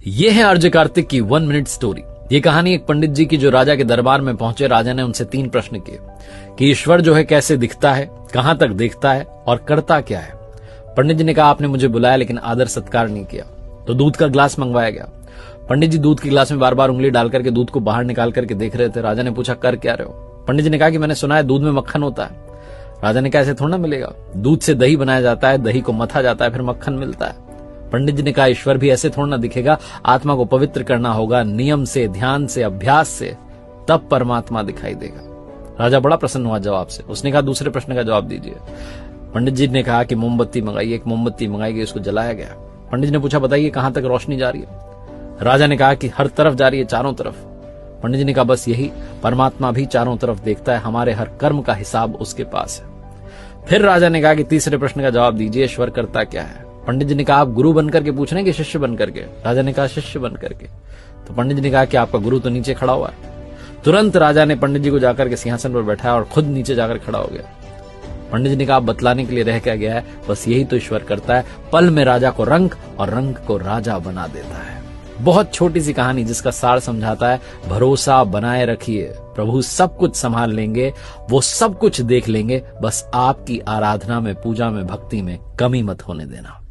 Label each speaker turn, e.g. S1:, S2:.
S1: ये है आरजे कार्तिक की 1 मिनट स्टोरी। ये कहानी एक पंडित जी की जो राजा के दरबार में पहुंचे। राजा ने उनसे 3 प्रश्न किए कि ईश्वर जो है कैसे दिखता है, कहां तक देखता है और करता क्या है। पंडित जी ने कहा आपने मुझे बुलाया लेकिन आदर सत्कार नहीं किया। तो दूध का ग्लास मंगवाया गया। पंडित जी दूध के ग्लास में बार बार उंगली डाल करके दूध को बाहर निकाल करके देख रहे थे। राजा ने पूछा कर क्या रहे हो। पंडित जी ने कहा कि मैंने सुना है दूध में मक्खन होता है। राजा ने कहा ऐसे थोड़ा ना मिलेगा, दूध से दही बनाया जाता है, दही को मथा जाता है, फिर मक्खन मिलता है। पंडित जी ने कहा ईश्वर भी ऐसे थोड़ा ना दिखेगा, आत्मा को पवित्र करना होगा, नियम से, ध्यान से, अभ्यास से, तब परमात्मा दिखाई देगा। राजा बड़ा प्रसन्न हुआ जवाब से। उसने कहा दूसरे प्रश्न का जवाब दीजिए। पंडित जी ने कहा कि मोमबत्ती मंगाई। एक मोमबत्ती मंगाई गई, उसको जलाया गया। पंडित जी ने पूछा बताइए कहां तक रोशनी जा रही है। राजा ने कहा कि हर तरफ जा रही है, चारों तरफ। पंडित जी ने कहा बस यही, परमात्मा भी चारों तरफ देखता है, हमारे हर कर्म का हिसाब उसके पास है। फिर राजा ने कहा कि तीसरे प्रश्न का जवाब दीजिए, ईश्वर करता क्या है। पंडित जी ने कहा आप गुरु बनकर के पूछ रहे हैं कि शिष्य बनकर के। राजा ने कहा शिष्य बनकर के। तो पंडित जी ने कहा कि आपका गुरु तो नीचे खड़ा हुआ है। तुरंत राजा ने पंडित जी को जाकर के सिंहासन पर बैठाया और खुद नीचे जाकर खड़ा हो गया। पंडित जी ने कहा बतलाने के लिए रह क्या गया है, बस यही तो ईश्वर करता है, पल में राजा को रंक और रंक को राजा बना देता है। बहुत छोटी सी कहानी जिसका सार समझाता है भरोसा बनाए रखिए, प्रभु सब कुछ संभाल लेंगे, वो सब कुछ देख लेंगे, बस आपकी आराधना में, पूजा में, भक्ति में कमी मत होने देना।